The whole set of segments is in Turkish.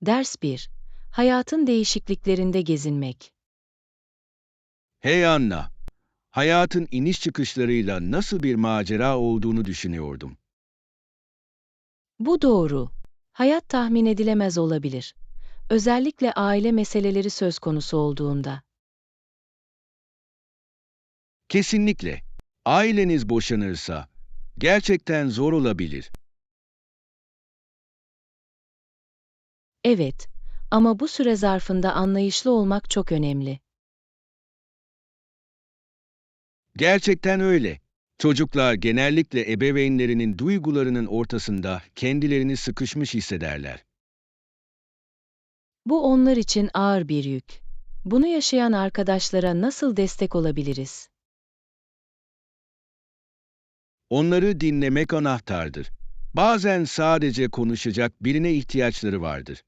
Ders 1. Hayatın değişikliklerinde gezinmek. Hey Anna, hayatın iniş çıkışlarıyla nasıl bir macera olduğunu düşünüyordum. Bu doğru. Hayat tahmin edilemez olabilir. Özellikle aile meseleleri söz konusu olduğunda. Kesinlikle. Aileniz boşanırsa gerçekten zor olabilir. Evet, ama bu süre zarfında anlayışlı olmak çok önemli. Gerçekten öyle. Çocuklar genellikle ebeveynlerinin duygularının ortasında kendilerini sıkışmış hissederler. Bu onlar için ağır bir yük. Bunu yaşayan arkadaşlara nasıl destek olabiliriz? Onları dinlemek anahtardır. Bazen sadece konuşacak birine ihtiyaçları vardır.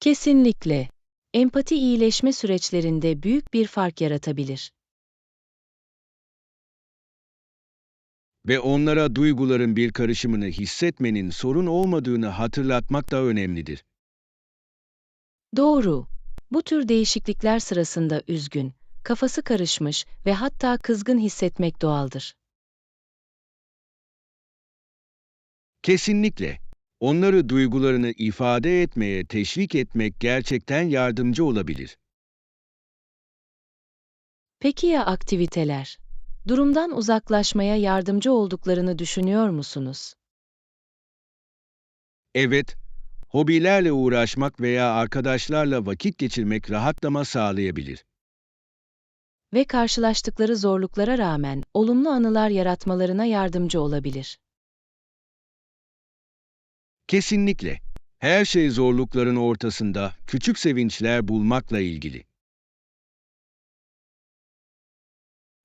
Kesinlikle. Empati iyileşme süreçlerinde büyük bir fark yaratabilir. Ve onlara duyguların bir karışımını hissetmenin sorun olmadığını hatırlatmak da önemlidir. Doğru. Bu tür değişiklikler sırasında üzgün, kafası karışmış ve hatta kızgın hissetmek doğaldır. Kesinlikle. Onları duygularını ifade etmeye teşvik etmek gerçekten yardımcı olabilir. Peki ya aktiviteler? Durumdan uzaklaşmaya yardımcı olduklarını düşünüyor musunuz? Evet, hobilerle uğraşmak veya arkadaşlarla vakit geçirmek rahatlama sağlayabilir. Ve karşılaştıkları zorluklara rağmen olumlu anılar yaratmalarına yardımcı olabilir. Kesinlikle. Her şey zorlukların ortasında küçük sevinçler bulmakla ilgili.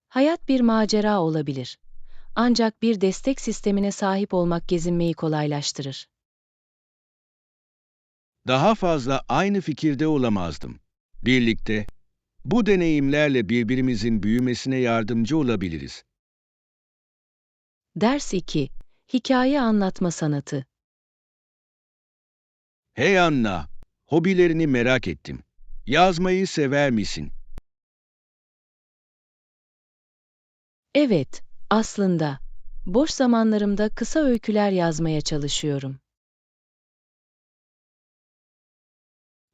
Hayat bir macera olabilir. Ancak bir destek sistemine sahip olmak gezinmeyi kolaylaştırır. Daha fazla aynı fikirde olamazdım. Birlikte, bu deneyimlerle birbirimizin büyümesine yardımcı olabiliriz. Ders 2. Hikaye anlatma sanatı. Hey Anna, hobilerini merak ettim. Yazmayı sever misin? Evet, aslında. Boş zamanlarımda kısa öyküler yazmaya çalışıyorum.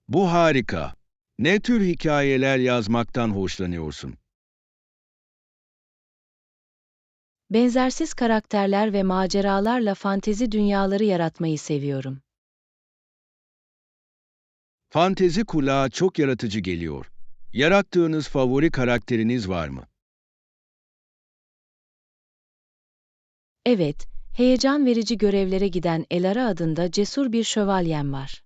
Bu harika. Ne tür hikayeler yazmaktan hoşlanıyorsun? Benzersiz karakterler ve maceralarla fantezi dünyaları yaratmayı seviyorum. Fantezi kulağa çok yaratıcı geliyor. Yarattığınız favori karakteriniz var mı? Evet, heyecan verici görevlere giden Elara adında cesur bir şövalyem var.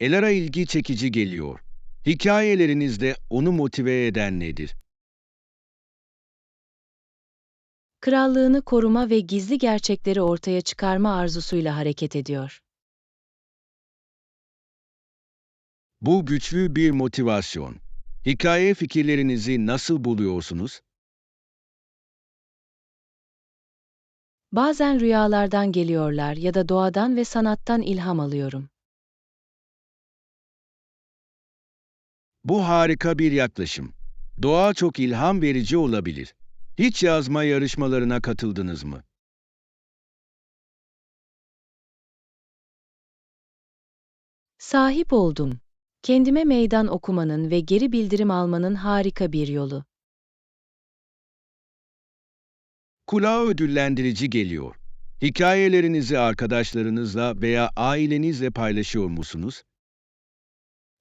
Elara ilgi çekici geliyor. Hikayelerinizde onu motive eden nedir? Krallığını koruma ve gizli gerçekleri ortaya çıkarma arzusuyla hareket ediyor. Bu güçlü bir motivasyon. Hikaye fikirlerinizi nasıl buluyorsunuz? Bazen rüyalardan geliyorlar ya da doğadan ve sanattan ilham alıyorum. Bu harika bir yaklaşım. Doğa çok ilham verici olabilir. Hiç yazma yarışmalarına katıldınız mı? Sahip oldum. Kendime meydan okumanın ve geri bildirim almanın harika bir yolu. Kulağa ödüllendirici geliyor. Hikayelerinizi arkadaşlarınızla veya ailenizle paylaşıyor musunuz?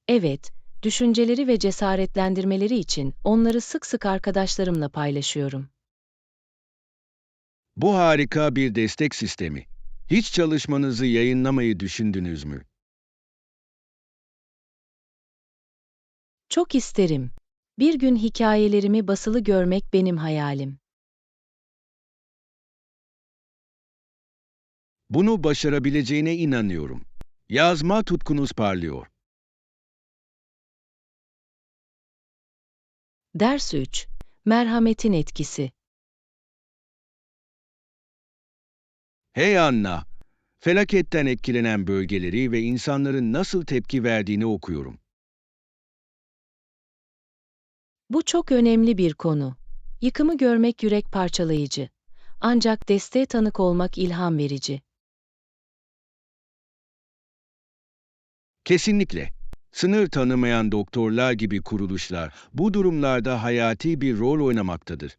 Evet, düşünceleri ve cesaretlendirmeleri için onları sık sık arkadaşlarımla paylaşıyorum. Bu harika bir destek sistemi. Hiç çalışmanızı yayınlamayı düşündünüz mü? Çok isterim. Bir gün hikayelerimi basılı görmek benim hayalim. Bunu başarabileceğine inanıyorum. Yazma tutkunuz parlıyor. Ders 3. Merhametin etkisi. Hey Anna, Felaketten etkilenen bölgeleri ve insanların nasıl tepki verdiğini okuyorum. Bu çok önemli bir konu. Yıkımı görmek yürek parçalayıcı. Ancak desteğe tanık olmak ilham verici. Kesinlikle. Sınır tanımayan doktorlar gibi kuruluşlar bu durumlarda hayati bir rol oynamaktadır.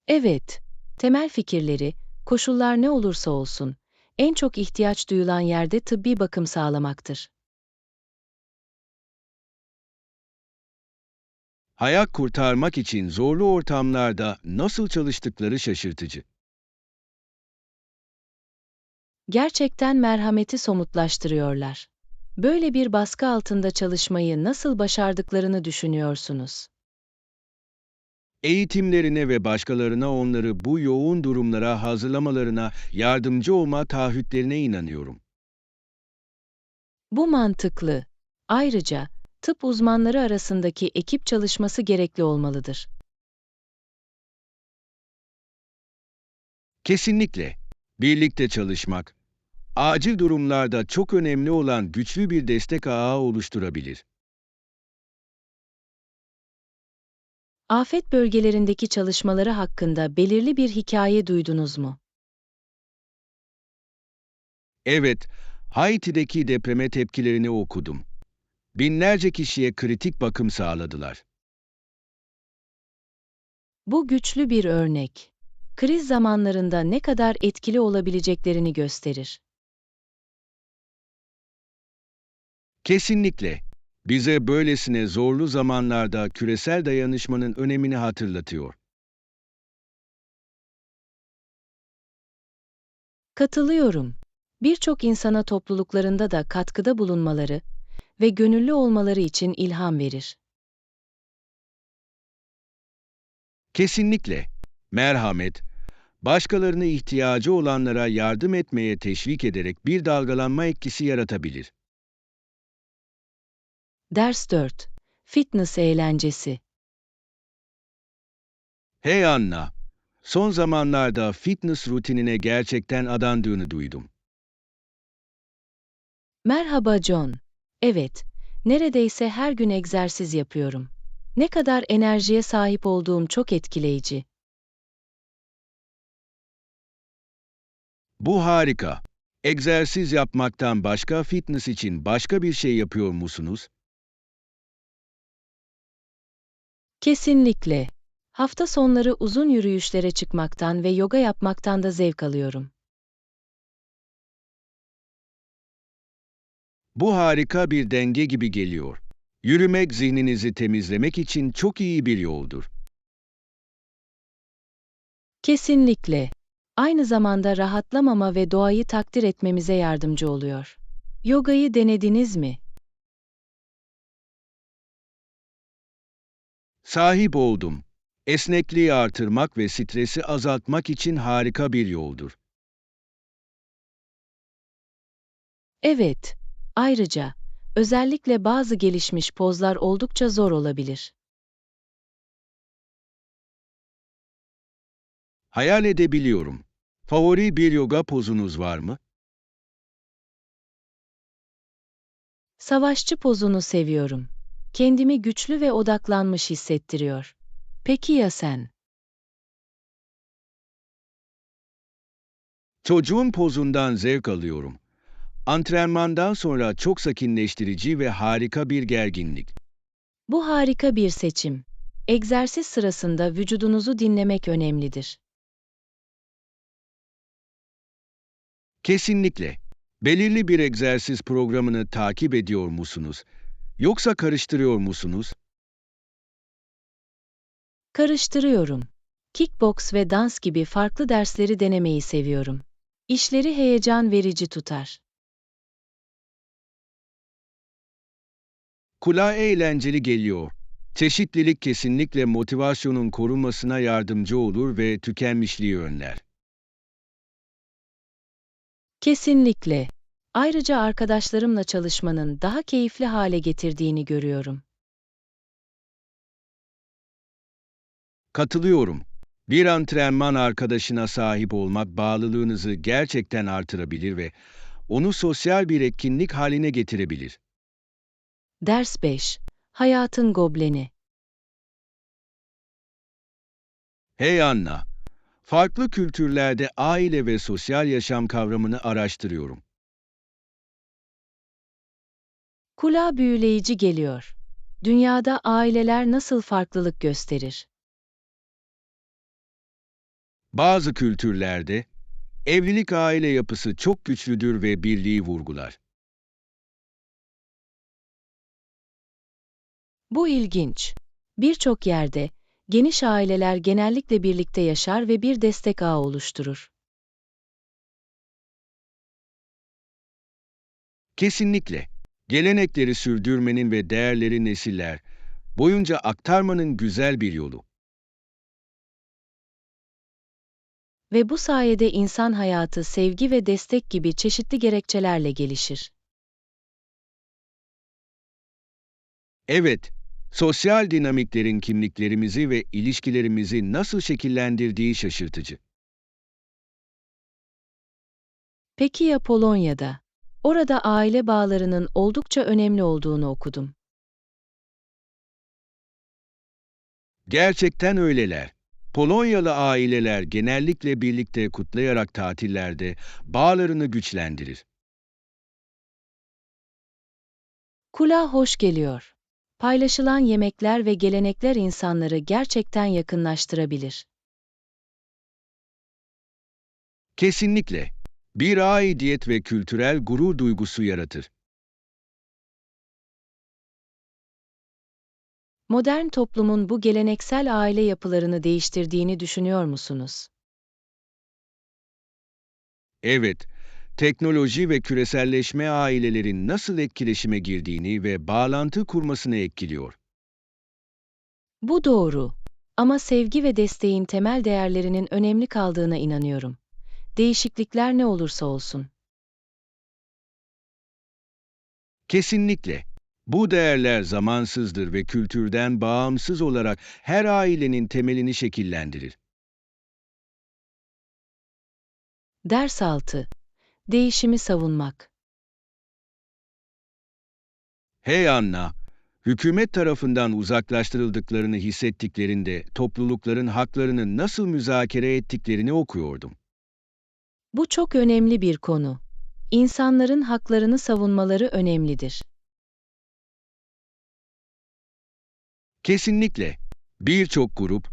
Evet, temel fikirleri, koşullar ne olursa olsun, en çok ihtiyaç duyulan yerde tıbbi bakım sağlamaktır. Hayat kurtarmak için zorlu ortamlarda nasıl çalıştıkları şaşırtıcı. Gerçekten merhameti somutlaştırıyorlar. Böyle bir baskı altında çalışmayı nasıl başardıklarını düşünüyorsunuz? Eğitimlerine ve başkalarına onları bu yoğun durumlara hazırlamalarına yardımcı olma taahhütlerine inanıyorum. Bu mantıklı. Ayrıca, tıp uzmanları arasındaki ekip çalışması gerekli olmalıdır. Kesinlikle. Birlikte çalışmak, acil durumlarda çok önemli olan güçlü bir destek ağı oluşturabilir. Afet bölgelerindeki çalışmaları hakkında belirli bir hikaye duydunuz mu? Evet, Haiti'deki depreme tepkilerini okudum. Binlerce kişiye kritik bakım sağladılar. Bu güçlü bir örnek. Kriz zamanlarında ne kadar etkili olabileceklerini gösterir. Kesinlikle. Bize böylesine zorlu zamanlarda küresel dayanışmanın önemini hatırlatıyor. Katılıyorum. Birçok insana topluluklarında da katkıda bulunmaları ve gönüllü olmaları için ilham verir. Kesinlikle. Merhamet, başkalarına ihtiyacı olanlara yardım etmeye teşvik ederek bir dalgalanma etkisi yaratabilir. Ders 4. Fitness eğlencesi. Hey Anna, son zamanlarda fitness rutinine gerçekten adandığını duydum. Merhaba John. Evet, neredeyse her gün egzersiz yapıyorum. Ne kadar enerjiye sahip olduğum çok etkileyici. Bu harika. Egzersiz yapmaktan başka fitness için başka bir şey yapıyor musunuz? Kesinlikle. Hafta sonları uzun yürüyüşlere çıkmaktan ve yoga yapmaktan da zevk alıyorum. Bu harika bir denge gibi geliyor. Yürümek zihninizi temizlemek için çok iyi bir yoldur. Kesinlikle. Aynı zamanda rahatlamama ve doğayı takdir etmemize yardımcı oluyor. Yogayı denediniz mi? Sahip oldum. Esnekliği artırmak ve stresi azaltmak için harika bir yoldur. Evet. Ayrıca, özellikle bazı gelişmiş pozlar oldukça zor olabilir. Hayal edebiliyorum. Favori bir yoga pozunuz var mı? Savaşçı pozunu seviyorum. Kendimi güçlü ve odaklanmış hissettiriyor. Peki ya sen? Çocuğun pozundan zevk alıyorum. Antrenmandan sonra çok sakinleştirici ve harika bir gerginlik. Bu harika bir seçim. Egzersiz sırasında vücudunuzu dinlemek önemlidir. Kesinlikle. Belirli bir egzersiz programını takip ediyor musunuz? Yoksa karıştırıyor musunuz? Karıştırıyorum. Kickboks ve dans gibi farklı dersleri denemeyi seviyorum. İşleri heyecan verici tutar. Kulağa eğlenceli geliyor. Çeşitlilik kesinlikle motivasyonun korunmasına yardımcı olur ve tükenmişliği önler. Kesinlikle. Ayrıca arkadaşlarımla çalışmanın daha keyifli hale getirdiğini görüyorum. Katılıyorum. Bir antrenman arkadaşına sahip olmak bağlılığınızı gerçekten artırabilir ve onu sosyal bir etkinlik haline getirebilir. Ders 5. Hayatın gobleni. Hey Anna, farklı kültürlerde aile ve sosyal yaşam kavramını araştırıyorum. Kulağa büyüleyici geliyor. Dünyada aileler nasıl farklılık gösterir? Bazı kültürlerde evlilik aile yapısı çok güçlüdür ve birliği vurgular. Bu ilginç. Birçok yerde geniş aileler genellikle birlikte yaşar ve bir destek ağı oluşturur. Kesinlikle. Gelenekleri sürdürmenin ve değerleri nesiller boyunca aktarmanın güzel bir yolu. Ve bu sayede insan hayatı sevgi ve destek gibi çeşitli gerekçelerle gelişir. Evet, sosyal dinamiklerin kimliklerimizi ve ilişkilerimizi nasıl şekillendirdiği şaşırtıcı. Peki ya Polonya'da? Orada aile bağlarının oldukça önemli olduğunu okudum. Gerçekten öyleler. Polonyalı aileler genellikle birlikte kutlayarak tatillerde bağlarını güçlendirir. Kulağa hoş geliyor. Paylaşılan yemekler ve gelenekler insanları gerçekten yakınlaştırabilir. Kesinlikle. Bir aidiyet ve kültürel gurur duygusu yaratır. Modern toplumun bu geleneksel aile yapılarını değiştirdiğini düşünüyor musunuz? Evet, teknoloji ve küreselleşme ailelerin nasıl etkileşime girdiğini ve bağlantı kurmasını etkiliyor. Bu doğru. Ama sevgi ve desteğin temel değerlerinin önemli kaldığına inanıyorum. Değişiklikler ne olursa olsun. Kesinlikle. Bu değerler zamansızdır ve kültürden bağımsız olarak her ailenin temelini şekillendirir. Ders 6. Değişimi savunmak. Hey Anna, hükümet tarafından uzaklaştırıldıklarını hissettiklerinde toplulukların haklarını nasıl müzakere ettiklerini okuyordum. Bu çok önemli bir konu. İnsanların haklarını savunmaları önemlidir. Kesinlikle. Birçok grup,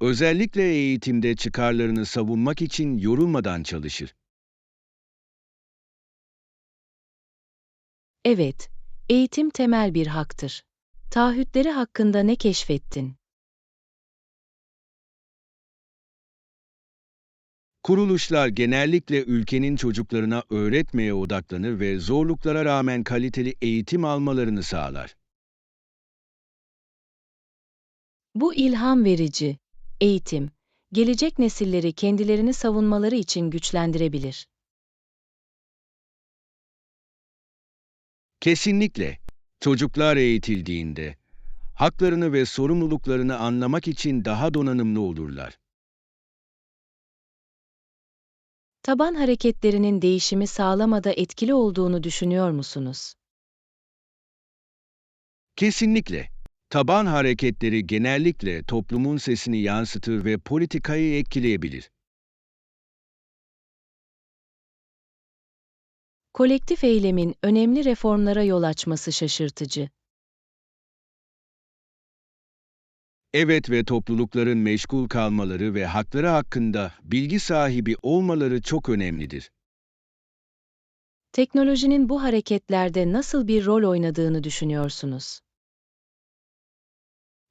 özellikle eğitimde çıkarlarını savunmak için yorulmadan çalışır. Evet, eğitim temel bir haktır. Taahhütleri hakkında ne keşfettin? Kuruluşlar genellikle ülkenin çocuklarına öğretmeye odaklanır ve zorluklara rağmen kaliteli eğitim almalarını sağlar. Bu ilham verici. Eğitim, gelecek nesilleri kendilerini savunmaları için güçlendirebilir. Kesinlikle. Çocuklar eğitildiğinde, haklarını ve sorumluluklarını anlamak için daha donanımlı olurlar. Taban hareketlerinin değişimi sağlamada etkili olduğunu düşünüyor musunuz? Kesinlikle. Taban hareketleri genellikle toplumun sesini yansıtır ve politikayı etkileyebilir. Kolektif eylemin önemli reformlara yol açması şaşırtıcı. Evet ve toplulukların meşgul kalmaları ve hakları hakkında bilgi sahibi olmaları çok önemlidir. Teknolojinin bu hareketlerde nasıl bir rol oynadığını düşünüyorsunuz?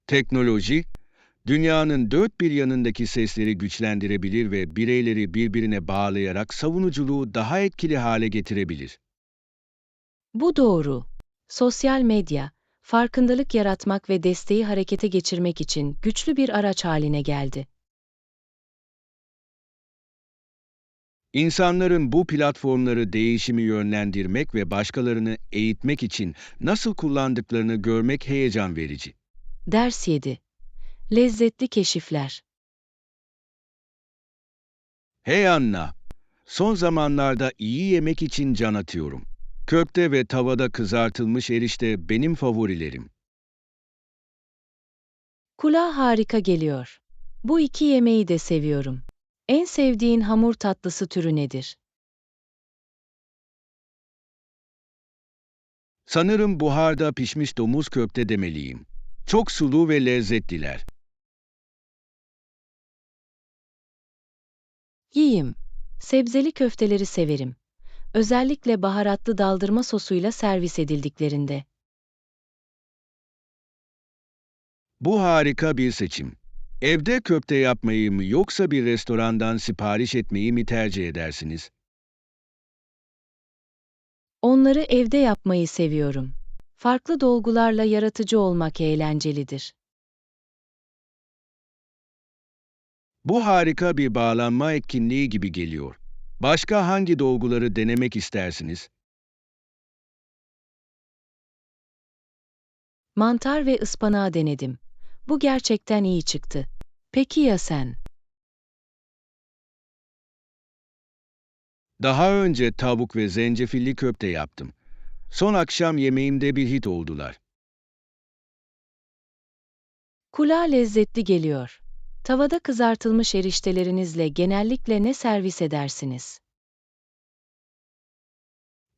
Teknoloji, dünyanın dört bir yanındaki sesleri güçlendirebilir ve bireyleri birbirine bağlayarak savunuculuğu daha etkili hale getirebilir. Bu doğru. Sosyal medya, farkındalık yaratmak ve desteği harekete geçirmek için güçlü bir araç haline geldi. İnsanların bu platformları değişimi yönlendirmek ve başkalarını eğitmek için nasıl kullandıklarını görmek heyecan verici. Ders 7. Lezzetli keşifler. Hey Anna, son zamanlarda iyi yemek için can atıyorum. Köfte ve tavada kızartılmış erişte benim favorilerim. Kulağa harika geliyor. Bu iki yemeği de seviyorum. En sevdiğin hamur tatlısı türü nedir? Sanırım buharda pişmiş domuz köfte demeliyim. Çok sulu ve lezzetliler. Yiyeyim. Sebzeli köfteleri severim. Özellikle baharatlı daldırma sosuyla servis edildiklerinde. Bu harika bir seçim. Evde köfte yapmayı mı yoksa bir restorandan sipariş etmeyi mi tercih edersiniz? Onları evde yapmayı seviyorum. Farklı dolgularla yaratıcı olmak eğlencelidir. Bu harika bir bağlanma etkinliği gibi geliyor. Başka hangi dolguları denemek istersiniz? Mantar ve ıspanağı denedim. Bu gerçekten iyi çıktı. Peki ya sen? Daha önce tavuk ve zencefilli köfte yaptım. Son akşam yemeğimde bir hit oldular. Kulağa lezzetli geliyor. Tavada kızartılmış eriştelerinizle genellikle ne servis edersiniz?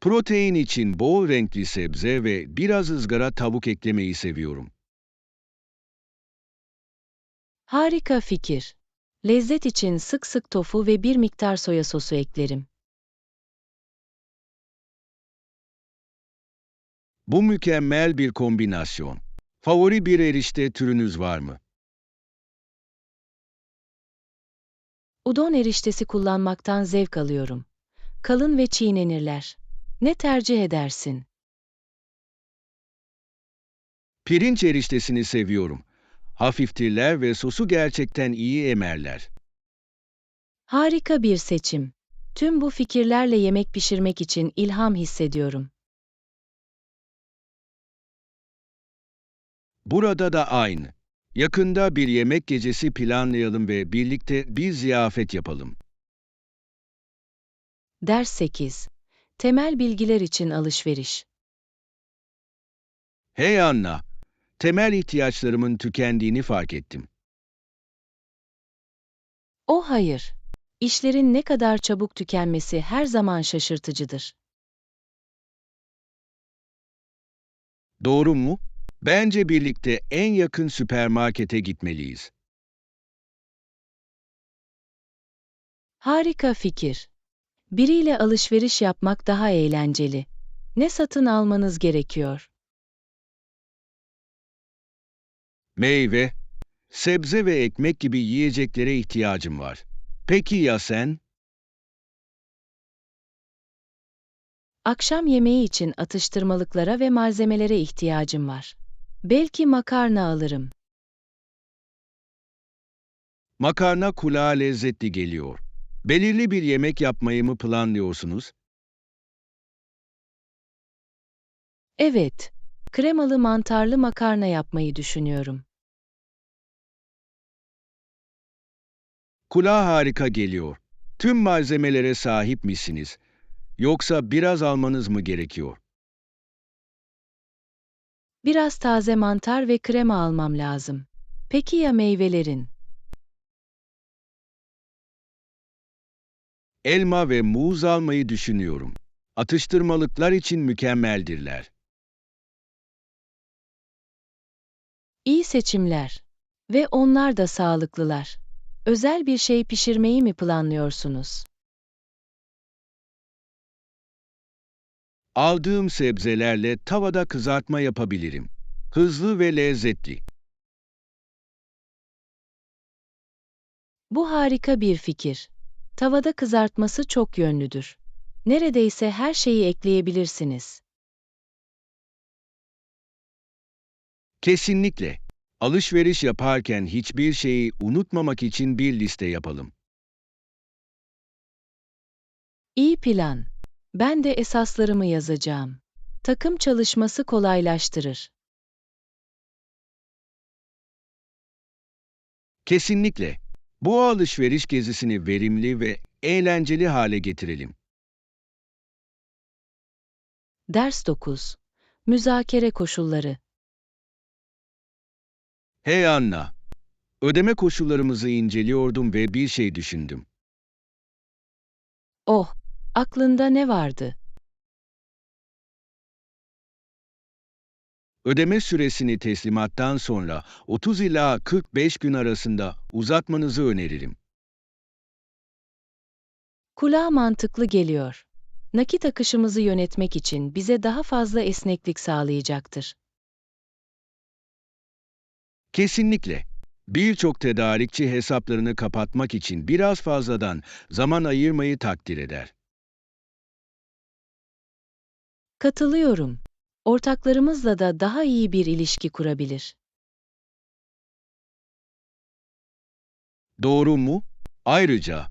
Protein için bol renkli sebze ve biraz ızgara tavuk eklemeyi seviyorum. Harika fikir. Lezzet için sık sık tofu ve bir miktar soya sosu eklerim. Bu mükemmel bir kombinasyon. Favori bir erişte türünüz var mı? Udon eriştesi kullanmaktan zevk alıyorum. Kalın ve çiğnenirler. Ne tercih edersin? Pirinç eriştesini seviyorum. Hafiftirler ve sosu gerçekten iyi emerler. Harika bir seçim. Tüm bu fikirlerle yemek pişirmek için ilham hissediyorum. Burada da aynı. Yakında bir yemek gecesi planlayalım ve birlikte bir ziyafet yapalım. Ders 8. Temel bilgiler için alışveriş. Hey Anna, temel ihtiyaçlarımın tükendiğini fark ettim. O hayır. İşlerin ne kadar çabuk tükenmesi her zaman şaşırtıcıdır. Doğru mu? Bence birlikte en yakın süpermarkete gitmeliyiz. Harika fikir. Biriyle alışveriş yapmak daha eğlenceli. Ne satın almanız gerekiyor? Meyve, sebze ve ekmek gibi yiyeceklere ihtiyacım var. Peki ya sen? Akşam yemeği için atıştırmalıklara ve malzemelere ihtiyacım var. Belki makarna alırım. Makarna kulağa lezzetli geliyor. Belirli bir yemek yapmayı mı planlıyorsunuz? Evet, kremalı mantarlı makarna yapmayı düşünüyorum. Kulağa harika geliyor. Tüm malzemelere sahip misiniz? Yoksa biraz almanız mı gerekiyor? Biraz taze mantar ve krema almam lazım. Peki ya meyvelerin? Elma ve muz almayı düşünüyorum. Atıştırmalıklar için mükemmeldirler. İyi seçimler. Ve onlar da sağlıklılar. Özel bir şey pişirmeyi mi planlıyorsunuz? Aldığım sebzelerle tavada kızartma yapabilirim. Hızlı ve lezzetli. Bu harika bir fikir. Tavada kızartması çok yönlüdür. Neredeyse her şeyi ekleyebilirsiniz. Kesinlikle. Alışveriş yaparken hiçbir şeyi unutmamak için bir liste yapalım. İyi plan. Ben de esaslarımı yazacağım. Takım çalışması kolaylaştırır. Kesinlikle. Bu alışveriş gezisini verimli ve eğlenceli hale getirelim. Ders 9. Müzakere koşulları. Hey Anna, ödeme koşullarımızı inceliyordum ve bir şey düşündüm. Oh, aklında ne vardı? Ödeme süresini teslimattan sonra 30 ila 45 gün arasında uzatmanızı öneririm. Kulağa mantıklı geliyor. Nakit akışımızı yönetmek için bize daha fazla esneklik sağlayacaktır. Kesinlikle. Birçok tedarikçi hesaplarını kapatmak için biraz fazladan zaman ayırmayı takdir eder. Katılıyorum. Ortaklarımızla da daha iyi bir ilişki kurabilir. Doğru mu? Ayrıca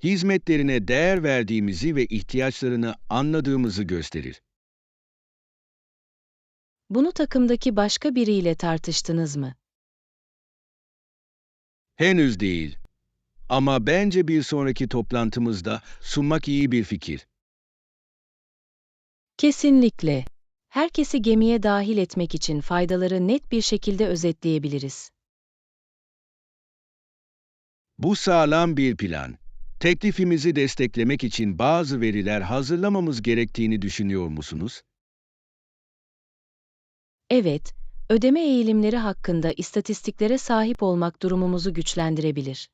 hizmetlerine değer verdiğimizi ve ihtiyaçlarını anladığımızı gösterir. Bunu takımdaki başka biriyle tartıştınız mı? Henüz değil. Ama bence bir sonraki toplantımızda sunmak iyi bir fikir. Kesinlikle. Herkesi gemiye dahil etmek için faydaları net bir şekilde özetleyebiliriz. Bu sağlam bir plan. Teklifimizi desteklemek için bazı veriler hazırlamamız gerektiğini düşünüyor musunuz? Evet, ödeme eğilimleri hakkında istatistiklere sahip olmak durumumuzu güçlendirebilir.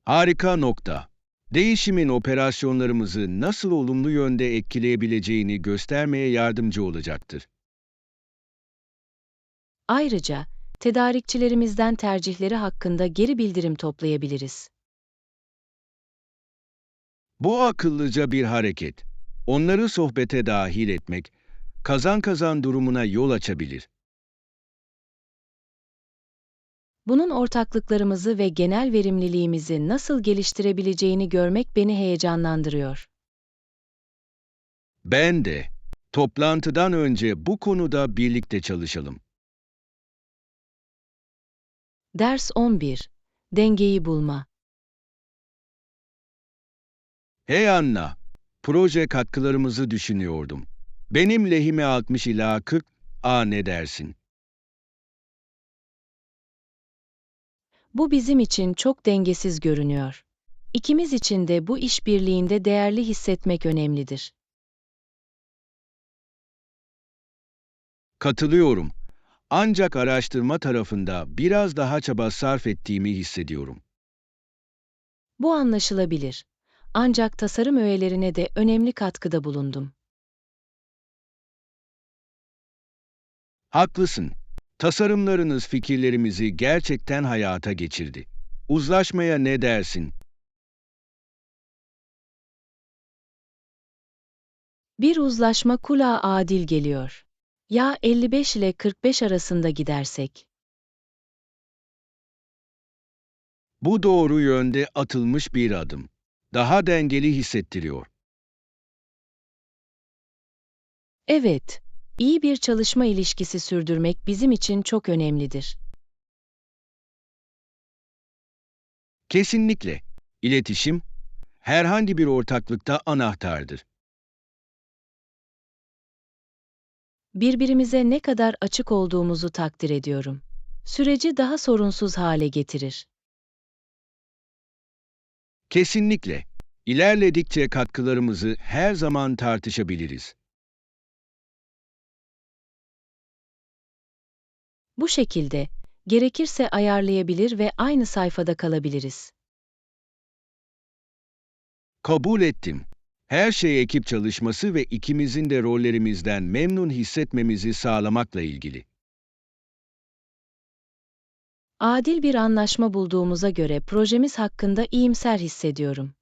Harika nokta. Değişimin operasyonlarımızı nasıl olumlu yönde etkileyebileceğini göstermeye yardımcı olacaktır. Ayrıca, tedarikçilerimizden tercihleri hakkında geri bildirim toplayabiliriz. Bu akıllıca bir hareket. Onları sohbete dahil etmek, kazan kazan durumuna yol açabilir. Bunun ortaklıklarımızı ve genel verimliliğimizi nasıl geliştirebileceğini görmek beni heyecanlandırıyor. Ben de. Toplantıdan önce bu konuda birlikte çalışalım. Ders 11. Dengeyi bulma. Hey Anna, proje katkılarımızı düşünüyordum. Benim lehime 60 ila 40 ne dersin? Bu bizim için çok dengesiz görünüyor. İkimiz için de bu işbirliğinde değerli hissetmek önemlidir. Katılıyorum. Ancak araştırma tarafında biraz daha çaba sarf ettiğimi hissediyorum. Bu anlaşılabilir. Ancak tasarım öğelerine de önemli katkıda bulundum. Haklısın. Tasarımlarınız fikirlerimizi gerçekten hayata geçirdi. Uzlaşmaya ne dersin? Bir uzlaşma kulağa adil geliyor. Ya 55 ile 45 arasında gidersek? Bu doğru yönde atılmış bir adım. Daha dengeli hissettiriyor. Evet, iyi bir çalışma ilişkisi sürdürmek bizim için çok önemlidir. Kesinlikle. İletişim, herhangi bir ortaklıkta anahtardır. Birbirimize ne kadar açık olduğumuzu takdir ediyorum. Süreci daha sorunsuz hale getirir. Kesinlikle. İlerledikçe katkılarımızı her zaman tartışabiliriz. Bu şekilde, gerekirse ayarlayabilir ve aynı sayfada kalabiliriz. Kabul ettim. Her şey ekip çalışması ve ikimizin de rollerimizden memnun hissetmemizi sağlamakla ilgili. Adil bir anlaşma bulduğumuza göre projemiz hakkında iyimser hissediyorum.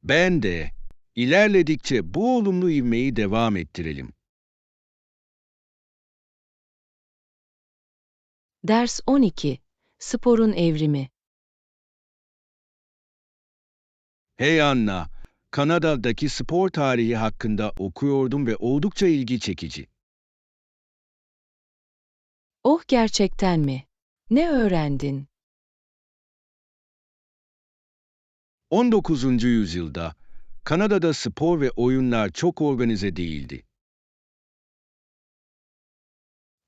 Ben de. İlerledikçe bu olumlu ivmeyi devam ettirelim. Ders 12. Sporun evrimi. Hey Anna, Kanada'daki spor tarihi hakkında okuyordum ve oldukça ilgi çekici. Oh gerçekten mi? Ne öğrendin? 19. yüzyılda Kanada'da spor ve oyunlar çok organize değildi.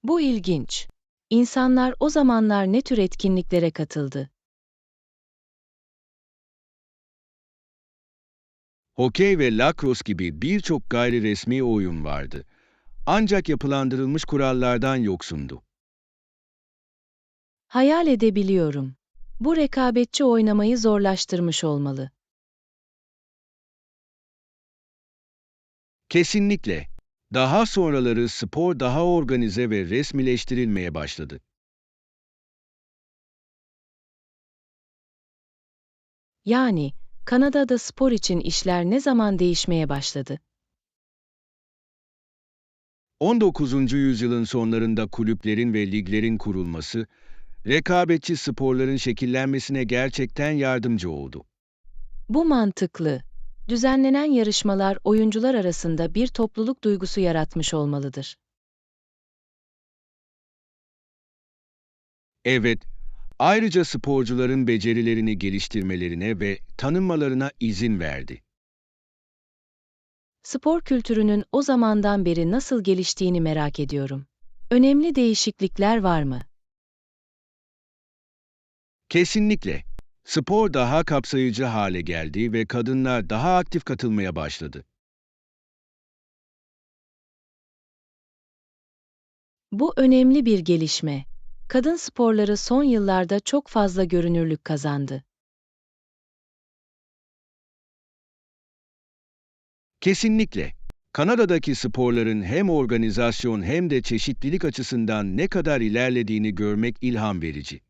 Bu ilginç. İnsanlar o zamanlar ne tür etkinliklere katıldı? Hokey ve lacrosse gibi birçok gayri resmi oyun vardı. Ancak yapılandırılmış kurallardan yoksundu. Hayal edebiliyorum. Bu rekabetçi oynamayı zorlaştırmış olmalı. Kesinlikle. Daha sonraları spor daha organize ve resmileştirilmeye başladı. Yani, Kanada'da spor için işler ne zaman değişmeye başladı? 19. yüzyılın sonlarında kulüplerin ve liglerin kurulması, rekabetçi sporların şekillenmesine gerçekten yardımcı oldu. Bu mantıklı. Düzenlenen yarışmalar oyuncular arasında bir topluluk duygusu yaratmış olmalıdır. Evet, ayrıca sporcuların becerilerini geliştirmelerine ve tanınmalarına izin verdi. Spor kültürünün o zamandan beri nasıl geliştiğini merak ediyorum. Önemli değişiklikler var mı? Kesinlikle. Spor daha kapsayıcı hale geldi ve kadınlar daha aktif katılmaya başladı. Bu önemli bir gelişme. Kadın sporları son yıllarda çok fazla görünürlük kazandı. Kesinlikle. Kanada'daki sporların hem organizasyon hem de çeşitlilik açısından ne kadar ilerlediğini görmek ilham verici.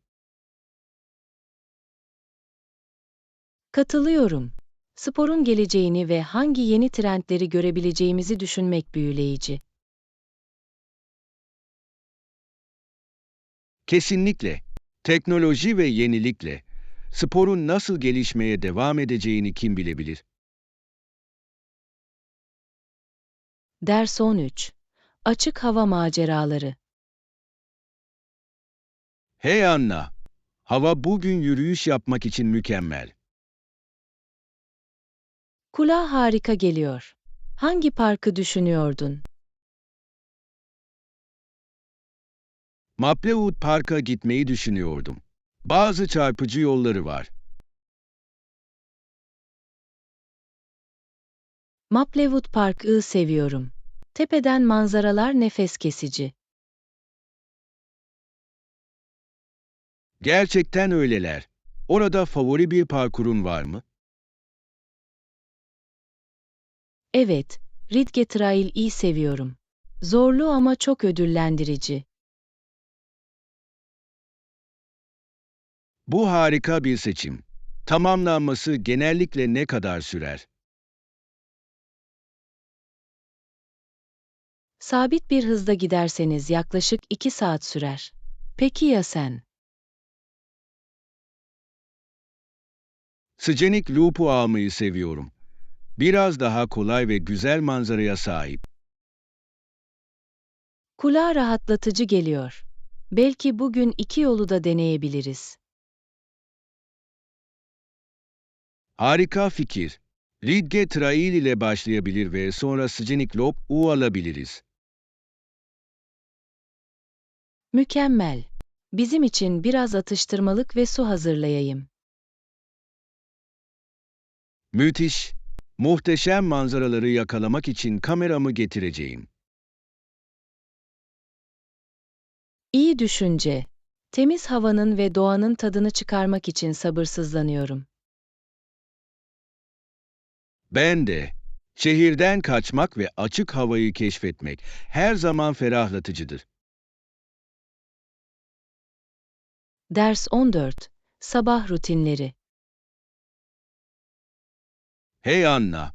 Katılıyorum. Sporun geleceğini ve hangi yeni trendleri görebileceğimizi düşünmek büyüleyici. Kesinlikle. Teknoloji ve yenilikle sporun nasıl gelişmeye devam edeceğini kim bilebilir? Ders 13. Açık hava maceraları. Hey Anna, hava bugün yürüyüş yapmak için mükemmel. Kulağa harika geliyor. Hangi parkı düşünüyordun? Maplewood Park'a gitmeyi düşünüyordum. Bazı çarpıcı yolları var. Maplewood Park'ı seviyorum. Tepeden manzaralar nefes kesici. Gerçekten öyleler. Orada favori bir parkurun var mı? Evet, Ridge Trail'i seviyorum. Zorlu ama çok ödüllendirici. Bu harika bir seçim. Tamamlanması genellikle ne kadar sürer? Sabit bir hızda giderseniz yaklaşık 2 saat sürer. Peki ya sen? Scenic Loop'u almayı seviyorum. Biraz daha kolay ve güzel manzaraya sahip. Kulağa rahatlatıcı geliyor. Belki bugün iki yolu da deneyebiliriz. Harika fikir. Ridge Trail ile başlayabilir ve sonra Scenic Loop'u alabiliriz. Mükemmel. Bizim için biraz atıştırmalık ve su hazırlayayım. Müthiş. Muhteşem manzaraları yakalamak için kameramı getireceğim. İyi düşünce. Temiz havanın ve doğanın tadını çıkarmak için sabırsızlanıyorum. Ben de. Şehirden kaçmak ve açık havayı keşfetmek her zaman ferahlatıcıdır. Ders 14. Sabah rutinleri. Hey Anna,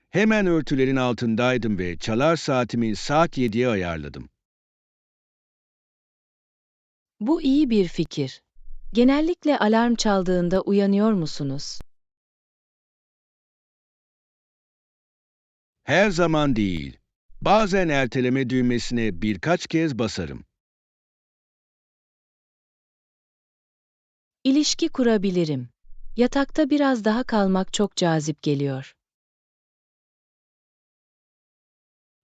hemen örtülerin altındaydım ve çalar saatimi saat 7'ye ayarladım. Bu iyi bir fikir. Genellikle alarm çaldığında uyanıyor musunuz? Her zaman değil. Bazen erteleme düğmesine birkaç kez basarım. İlişki kurabilirim. Yatakta biraz daha kalmak çok cazip geliyor.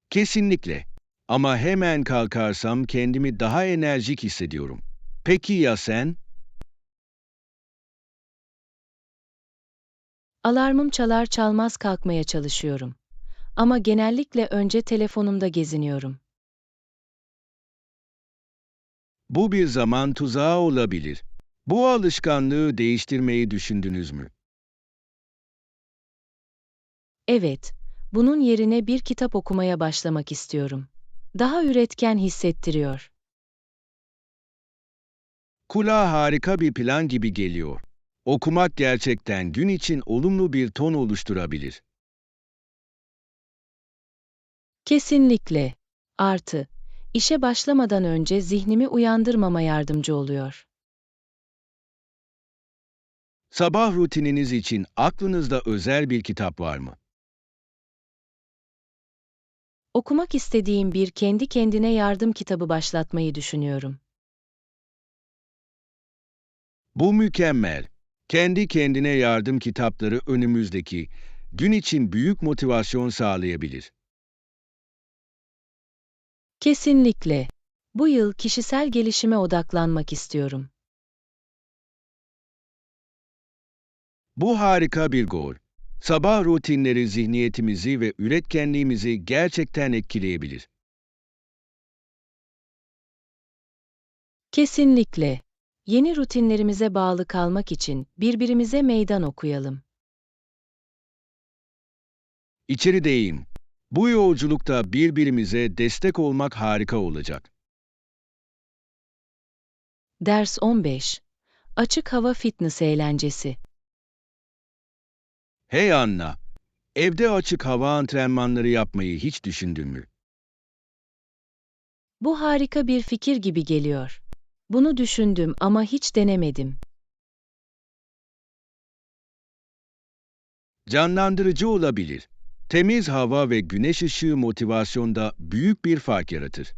Kesinlikle. Ama hemen kalkarsam kendimi daha enerjik hissediyorum. Peki ya sen? Alarmım çalar çalmaz kalkmaya çalışıyorum. Ama genellikle önce telefonumda geziniyorum. Bu bir zaman tuzağı olabilir. Bu alışkanlığı değiştirmeyi düşündünüz mü? Evet, bunun yerine bir kitap okumaya başlamak istiyorum. Daha üretken hissettiriyor. Kulağa harika bir plan gibi geliyor. Okumak gerçekten gün için olumlu bir ton oluşturabilir. Kesinlikle. Artı, işe başlamadan önce zihnimi uyandırmama yardımcı oluyor. Sabah rutininiz için aklınızda özel bir kitap var mı? Okumak istediğim bir kendi kendine yardım kitabı başlatmayı düşünüyorum. Bu mükemmel. Kendi kendine yardım kitapları önümüzdeki gün için büyük motivasyon sağlayabilir. Kesinlikle. Bu yıl kişisel gelişime odaklanmak istiyorum. Bu harika bir gol. Sabah rutinleri zihniyetimizi ve üretkenliğimizi gerçekten etkileyebilir. Kesinlikle. Yeni rutinlerimize bağlı kalmak için birbirimize meydan okuyalım. İçerideyim. Bu yolculukta birbirimize destek olmak harika olacak. Ders 15. Açık hava fitness eğlencesi. Hey Anna, evde açık hava antrenmanları yapmayı hiç düşündün mü? Bu harika bir fikir gibi geliyor. Bunu düşündüm ama hiç denemedim. Canlandırıcı olabilir. Temiz hava ve güneş ışığı motivasyonda büyük bir fark yaratır.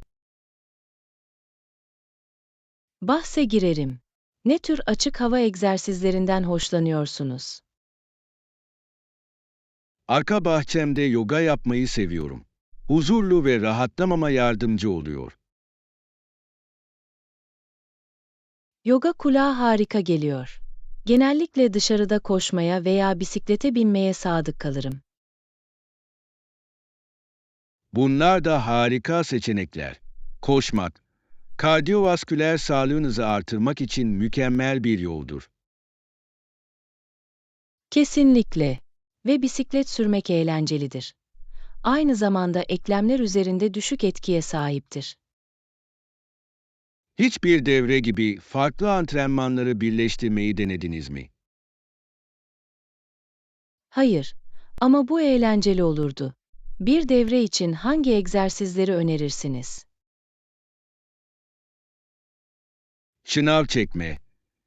Bahse girerim. Ne tür açık hava egzersizlerinden hoşlanıyorsunuz? Arka bahçemde yoga yapmayı seviyorum. Huzurlu ve rahatlamama yardımcı oluyor. Yoga kulağa harika geliyor. Genellikle dışarıda koşmaya veya bisiklete binmeye sadık kalırım. Bunlar da harika seçenekler. Koşmak, kardiyovasküler sağlığınızı artırmak için mükemmel bir yoldur. Kesinlikle. Ve bisiklet sürmek eğlencelidir. Aynı zamanda eklemler üzerinde düşük etkiye sahiptir. Hiçbir devre gibi farklı antrenmanları birleştirmeyi denediniz mi? Hayır, ama bu eğlenceli olurdu. Bir devre için hangi egzersizleri önerirsiniz? Şınav çekme,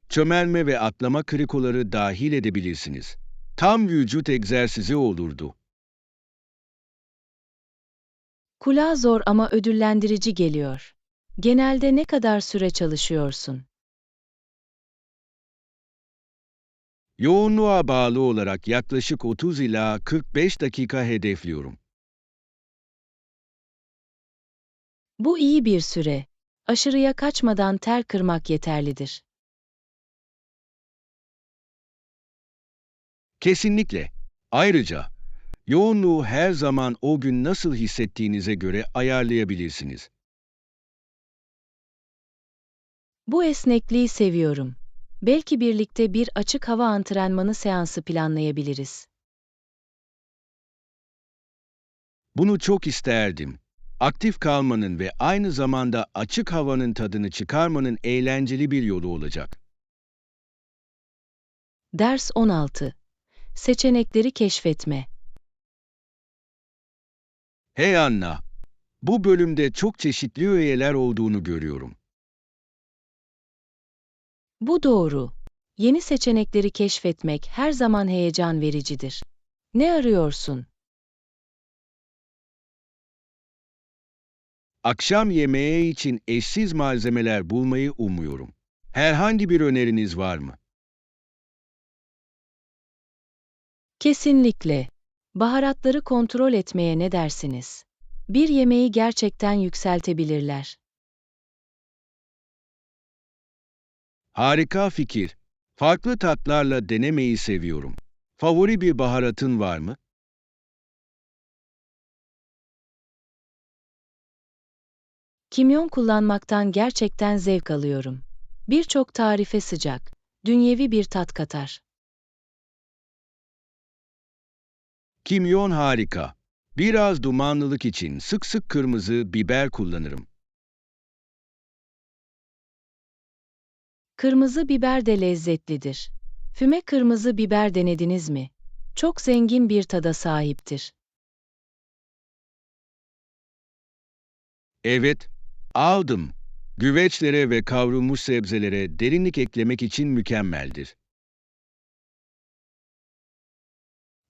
çömelme ve atlama krikoları dahil edebilirsiniz. Tam vücut egzersizi olurdu. Kulağa zor ama ödüllendirici geliyor. Genelde ne kadar süre çalışıyorsun? Yoğunluğa bağlı olarak yaklaşık 30 ila 45 dakika hedefliyorum. Bu iyi bir süre. Aşırıya kaçmadan ter kırmak yeterlidir. Kesinlikle. Ayrıca yoğunluğu her zaman o gün nasıl hissettiğinize göre ayarlayabilirsiniz. Bu esnekliği seviyorum. Belki birlikte bir açık hava antrenmanı seansı planlayabiliriz. Bunu çok isterdim. Aktif kalmanın ve aynı zamanda açık havanın tadını çıkarmanın eğlenceli bir yolu olacak. Ders 16. Seçenekleri keşfetme. Hey Anna, bu bölümde çok çeşitli öğeler olduğunu görüyorum. Bu doğru. Yeni seçenekleri keşfetmek her zaman heyecan vericidir. Ne arıyorsun? Akşam yemeği için eşsiz malzemeler bulmayı umuyorum. Herhangi bir öneriniz var mı? Kesinlikle. Baharatları kontrol etmeye ne dersiniz? Bir yemeği gerçekten yükseltebilirler. Harika fikir. Farklı tatlarla denemeyi seviyorum. Favori bir baharatın var mı? Kimyon kullanmaktan gerçekten zevk alıyorum. Birçok tarife sıcak, dünyevi bir tat katar. Kimyon harika. Biraz dumanlılık için sık sık kırmızı biber kullanırım. Kırmızı biber de lezzetlidir. Füme kırmızı biber denediniz mi? Çok zengin bir tada sahiptir. Evet, aldım. Güveçlere ve kavrulmuş sebzelere derinlik eklemek için mükemmeldir.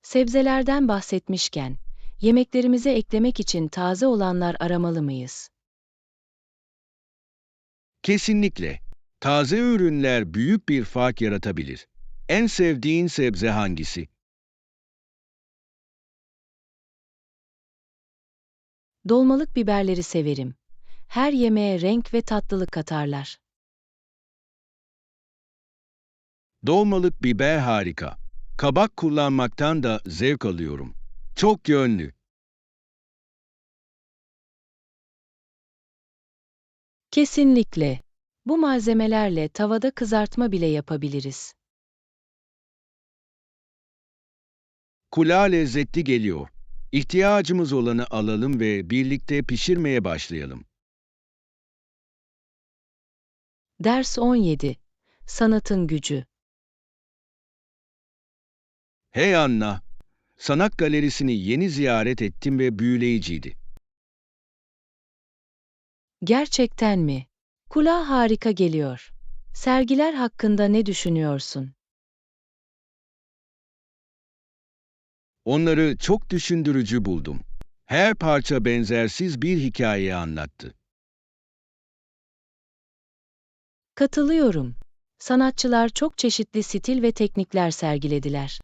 Sebzelerden bahsetmişken, yemeklerimize eklemek için taze olanlar aramalı mıyız? Kesinlikle. Taze ürünler büyük bir fark yaratabilir. En sevdiğin sebze hangisi? Dolmalık biberleri severim. Her yemeğe renk ve tatlılık katarlar. Dolmalık biber harika. Kabak kullanmaktan da zevk alıyorum. Çok yönlü. Kesinlikle. Bu malzemelerle tavada kızartma bile yapabiliriz. Kulağa lezzetli geliyor. İhtiyacımız olanı alalım ve birlikte pişirmeye başlayalım. Ders 17. Sanatın gücü. Hey Anna, sanat galerisini yeni ziyaret ettim ve büyüleyiciydi. Gerçekten mi? Kulağa harika geliyor. Sergiler hakkında ne düşünüyorsun? Onları çok düşündürücü buldum. Her parça benzersiz bir hikaye anlattı. Katılıyorum. Sanatçılar çok çeşitli stil ve teknikler sergilediler.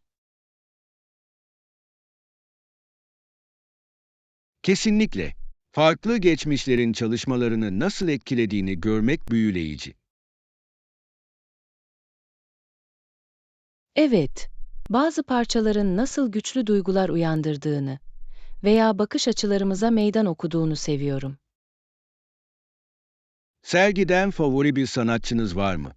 Kesinlikle. Farklı geçmişlerin çalışmalarını nasıl etkilediğini görmek büyüleyici. Evet, bazı parçaların nasıl güçlü duygular uyandırdığını veya bakış açılarımıza meydan okuduğunu seviyorum. Sergiden favori bir sanatçınız var mı?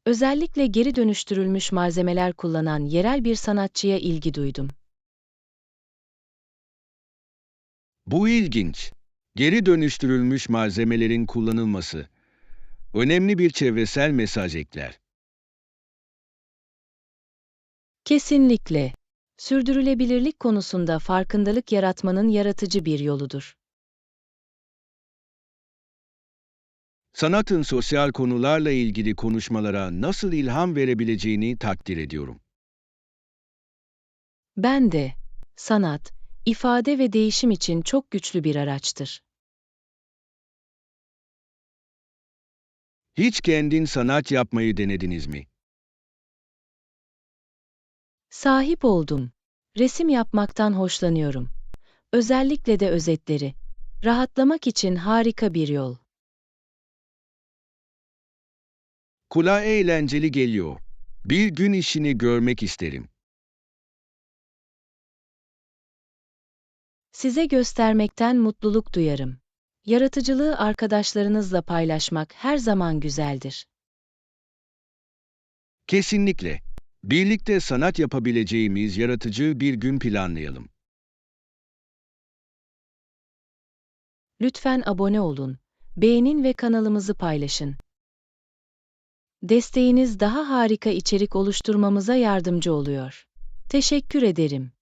Özellikle geri dönüştürülmüş malzemeler kullanan yerel bir sanatçıya ilgi duydum. Bu ilginç. Geri dönüştürülmüş malzemelerin kullanılması önemli bir çevresel mesaj ekler. Kesinlikle. Sürdürülebilirlik konusunda farkındalık yaratmanın yaratıcı bir yoludur. Sanatın sosyal konularla ilgili konuşmalara nasıl ilham verebileceğini takdir ediyorum. Ben de, sanat, ifade ve değişim için çok güçlü bir araçtır. Hiç kendin sanat yapmayı denediniz mi? Sahip oldum. Resim yapmaktan hoşlanıyorum. Özellikle de özetleri. Rahatlamak için harika bir yol. Kulağa eğlenceli geliyor. Bir gün işini görmek isterim. Size göstermekten mutluluk duyarım. Yaratıcılığı arkadaşlarınızla paylaşmak her zaman güzeldir. Kesinlikle. Birlikte sanat yapabileceğimiz yaratıcı bir gün planlayalım. Lütfen abone olun, beğenin ve kanalımızı paylaşın. Desteğiniz daha harika içerik oluşturmamıza yardımcı oluyor. Teşekkür ederim.